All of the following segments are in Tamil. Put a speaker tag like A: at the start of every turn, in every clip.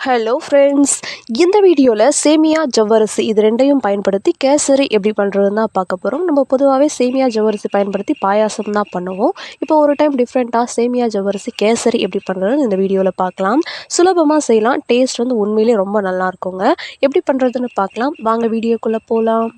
A: ஹலோ ஃப்ரெண்ட்ஸ், இந்த வீடியோவில் சேமியா ஜவ்வரிசி இது ரெண்டையும் பயன்படுத்தி கேசரி எப்படி பண்ணுறதுன்னு தான் பார்க்க போகிறோம். நம்ம பொதுவாகவே சேமியா ஜவ்வரிசி பயன்படுத்தி பாயாசம் தான் பண்ணுவோம். இப்போ ஒரு டைம் டிஃப்ரெண்ட்டாக சேமியா ஜவ்வரிசி கேசரி எப்படி பண்ணுறதுன்னு இந்த வீடியோவில் பார்க்கலாம். சுலபமாக செய்யலாம், டேஸ்ட் வந்து உண்மையிலே ரொம்ப நல்லாயிருக்குங்க. எப்படி பண்ணுறதுன்னு பார்க்கலாம், வாங்க வீடியோக்குள்ளே போகலாம்.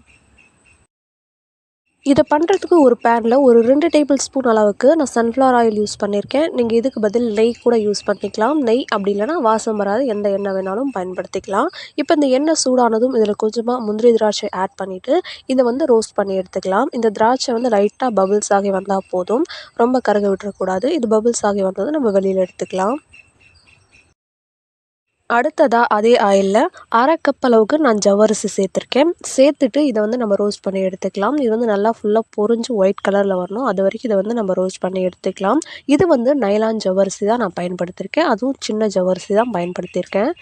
A: இதை பண்ணுறதுக்கு ஒரு பேனில் ஒரு 2 டேபிள் ஸ்பூன் அளவுக்கு நான் சன்ஃப்ளவர் ஆயில் யூஸ் பண்ணியிருக்கேன். நீங்கள் இதுக்கு பதில் நெய் கூட யூஸ் பண்ணிக்கலாம். நெய் அப்படி இல்லைனா வாசம் வராத எந்த எண்ணெய் வேணாலும் பயன்படுத்திக்கலாம். இப்போ இந்த எண்ணெய் சூடானதும் இதில் கொஞ்சமாக முந்திரி திராட்சை ஆட் பண்ணிவிட்டு இதை வந்து ரோஸ்ட் பண்ணி எடுத்துக்கலாம். இந்த திராட்சை வந்து லைட்டாக பபிள்ஸ் ஆகி வந்தால் போதும், ரொம்ப கருக விட்டுறக்கூடாது. இது பபிள்ஸ் ஆகி வந்ததும் நம்ம வெளியில் எடுத்துக்கலாம். அடுத்ததாக அதே ஆயிலில் 1/2 கப் அளவுக்கு நான் ஜவ்வரிசி சேர்த்துருக்கேன். சேர்த்துட்டு இதை வந்து நம்ம ரோஸ்ட் பண்ணி எடுத்துக்கலாம். இது வந்து நல்லா ஃபுல்லாக பொரிஞ்சு ஒயிட் கலரில் வரணும், அது வரைக்கும் இதை வந்து நம்ம ரோஸ்ட் பண்ணி எடுத்துக்கலாம். இது வந்து நைலான் ஜவ்வரிசி தான் நான் பயன்படுத்தியிருக்கேன், அதுவும் சின்ன ஜவ்வரிசி தான் பயன்படுத்தியிருக்கேன்.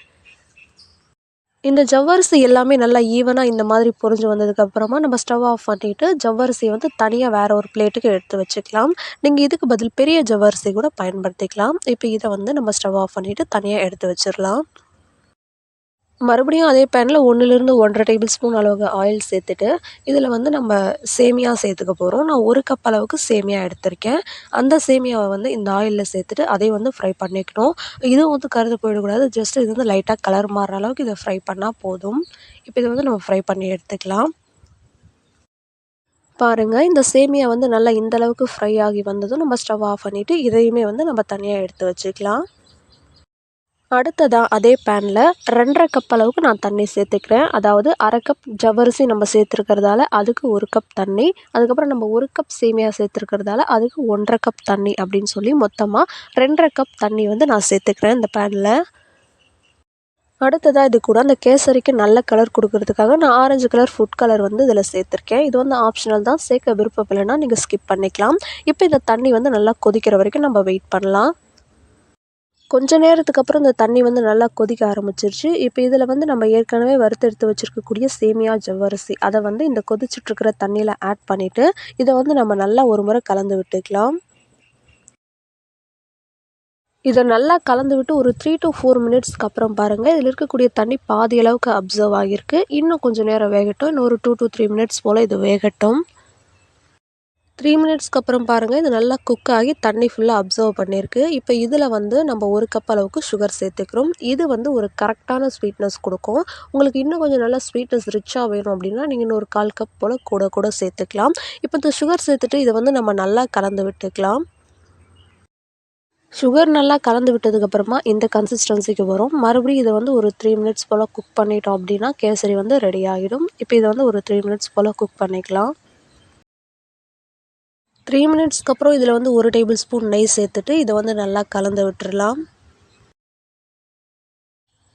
A: இந்த ஜவ்வரிசி எல்லாமே நல்லா ஈவனாக இந்த மாதிரி பொரிஞ்சு வந்ததுக்கப்புறமா நம்ம ஸ்டவ் ஆஃப் பண்ணிவிட்டு ஜவ்வரிசியை வந்து தனியாக வேறு ஒரு பிளேட்டுக்கு எடுத்து வச்சுக்கலாம். நீங்கள் இதுக்கு பதில் பெரிய ஜவ்வரிசி கூட பயன்படுத்திக்கலாம். இப்போ இதை வந்து நம்ம ஸ்டவ் ஆஃப் பண்ணிவிட்டு தனியாக எடுத்து வச்சிடலாம். மறுபடியும் அதே பேனில் 1லேருந்து 1 1/2 டேபிள் ஸ்பூன் அளவுக்கு ஆயில் சேர்த்துட்டு இதில் வந்து நம்ம சேமியா சேர்த்துக்க போகிறோம். நான் 1 கப் அளவுக்கு சேமியா எடுத்திருக்கேன். அந்த சேமியாவை வந்து இந்த ஆயிலில் சேர்த்துட்டு அதையும் வந்து ஃப்ரை பண்ணிக்கணும். இதுவும் வந்து கருது போயிடக்கூடாது, ஜஸ்ட் இது வந்து லைட்டாக கலர் மாறுற அளவுக்கு இதை ஃப்ரை பண்ணால் போதும். இப்போ இதை வந்து நம்ம ஃப்ரை பண்ணி எடுத்துக்கலாம். பாருங்கள், இந்த சேமியா வந்து நல்லா இந்தளவுக்கு ஃப்ரை ஆகி வந்ததும் நம்ம ஸ்டவ் ஆஃப் பண்ணிவிட்டு இதையுமே வந்து நம்ம தனியாக எடுத்து வச்சுக்கலாம். அடுத்ததாக அதே பேனில் 2 1/2 கப் அளவுக்கு நான் தண்ணி சேர்த்துக்கிறேன். அதாவது 1/2 கப் ஜவ்வரிசி நம்ம சேர்த்துருக்கிறதால அதுக்கு 1 கப் தண்ணி, அதுக்கப்புறம் நம்ம 1 கப் சேமியா சேர்த்துருக்கிறதால அதுக்கு 1 1/2 கப் தண்ணி அப்படின்னு சொல்லி மொத்தமாக 2 1/2 கப் தண்ணி வந்து நான் சேர்த்துக்கிறேன் இந்த பேனில். அடுத்ததாக இது கூட அந்த கேசரிக்கு நல்ல கலர் கொடுக்கறதுக்காக நான் ஆரஞ்சு கலர் ஃபுட் கலர் வந்து இதில் சேர்த்துருக்கேன். இது வந்து ஆப்ஷனல் தான், சேர்க்க விருப்பம் இல்லைன்னா நீங்கள் ஸ்கிப் பண்ணிக்கலாம். இப்போ இந்த தண்ணி வந்து நல்லா கொதிக்கிற வரைக்கும் நம்ம வெயிட் பண்ணலாம். கொஞ்ச நேரத்துக்கு அப்புறம் இந்த தண்ணி வந்து நல்லா கொதிக்க ஆரம்பிச்சிருச்சு. இப்போ இதில் வந்து நம்ம ஏற்கனவே வறுத்தெடுத்து வச்சுருக்கக்கூடிய சேமியா ஜவ்வரிசி அதை வந்து இந்த கொதிச்சுட்ருக்கிற தண்ணியில் ஆட் பண்ணிவிட்டு இதை வந்து நம்ம நல்லா ஒரு முறை கலந்து விட்டுக்கலாம். இதை நல்லா கலந்து விட்டு ஒரு 3 to 4 மினிட்ஸ்க்கு அப்புறம் பாருங்கள், இதில் இருக்கக்கூடிய தண்ணி பாதி அளவுக்கு அப்சர்வ் ஆகியிருக்கு. இன்னும் கொஞ்சம் நேரம் வேகட்டும், இன்னும் ஒரு 2 to 3 மினிட்ஸ் போல் இது வேகட்டும். 3 மினிட்ஸ்க்கு அப்புறம் பாருங்கள், இது நல்லா குக் ஆகி தண்ணி ஃபுல்லாக அப்சர்வ் பண்ணியிருக்கு. இப்போ இதில் வந்து நம்ம 1 கப் அளவுக்கு சுகர் சேர்த்துக்கிறோம். இது வந்து ஒரு கரெக்டான ஸ்வீட்னஸ் கொடுக்கும். உங்களுக்கு இன்னும் கொஞ்சம் நல்லா ஸ்வீட்னஸ் ரிச்சாக வேணும் அப்படின்னா நீங்கள் இன்னும் ஒரு 1/4 கப் போல் கூட சேர்த்துக்கலாம். இப்போ இந்த சுகர் சேர்த்துட்டு இதை வந்து நம்ம நல்லா கலந்து விட்டுக்கலாம். சுகர் நல்லா கலந்து விட்டதுக்கப்புறமா இந்த கன்சிஸ்டன்சிக்கு வரும். மறுபடியும் இதை வந்து ஒரு 3 மினிட்ஸ் போல் குக் பண்ணிட்டோம் அப்படின்னா கேசரி வந்து ரெடி ஆகிடும். இப்போ இதை வந்து ஒரு 3 மினிட்ஸ் போல் குக் பண்ணிக்கலாம். 3 மினிட்ஸ்க்கு அப்புறம் இதில் வந்து 1 டேபிள் ஸ்பூன் நெய் சேர்த்துட்டு இதை வந்து நல்லா கலந்து விட்டுறலாம்.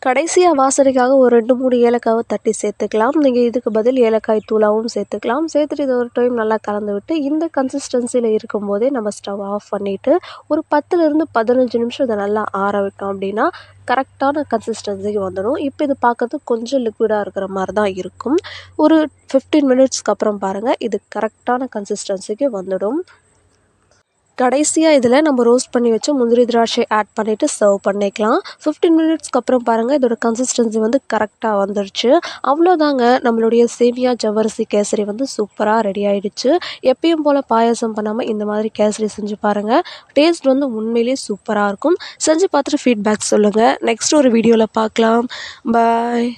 A: கடைசியாக வாசனைக்காக ஒரு 2 3 ஏலக்காவை தட்டி சேர்த்துக்கலாம். நீங்கள் இதுக்கு பதில் ஏலக்காய் தூளாகவும் சேர்த்துக்கலாம். சேர்த்துட்டு இதை ஒரு டைம் நல்லா கலந்து விட்டு இந்த கன்சிஸ்டன்சியில் இருக்கும்போதே நம்ம ஸ்டவ் ஆஃப் பண்ணிவிட்டு ஒரு 10லேருந்து 15 நிமிஷம் இதை நல்லா ஆற விட்டோம் அப்படின்னா கரெக்டான கன்சிஸ்டன்சிக்கு வந்துடும். இப்போ இது பார்க்கறதுக்கு கொஞ்சம் லிக்விடாக இருக்கிற மாதிரி தான் இருக்கும். ஒரு 15 மினிட்ஸ்க்கு அப்புறம் பாருங்கள், இது கரெக்டான கன்சிஸ்டன்சிக்கு வந்துடும். கடைசியாக இதில் நம்ம ரோஸ்ட் பண்ணி வச்சு முந்திரி திராட்சை ஆட் பண்ணிவிட்டு சர்வ் பண்ணிக்கலாம். 15 மினிட்ஸ்க்கு அப்புறம் பாருங்கள், இதோட கன்சிஸ்டன்சி வந்து கரெக்டாக வந்துருச்சு. அவ்வளோதாங்க, நம்மளுடைய சேமியா ஜவ்வரிசி கேசரி வந்து சூப்பராக ரெடி ஆகிடுச்சு. எப்பயும் போல் பாயாசம் பண்ணாமல் இந்த மாதிரி கேசரி செஞ்சு பாருங்கள். டேஸ்ட் வந்து உண்மையிலேயே சூப்பராக இருக்கும். செஞ்சு பார்த்துட்டு ஃபீட்பேக் சொல்லுங்கள். நெக்ஸ்ட் ஒரு வீடியோவில் பார்க்கலாம். பாய்.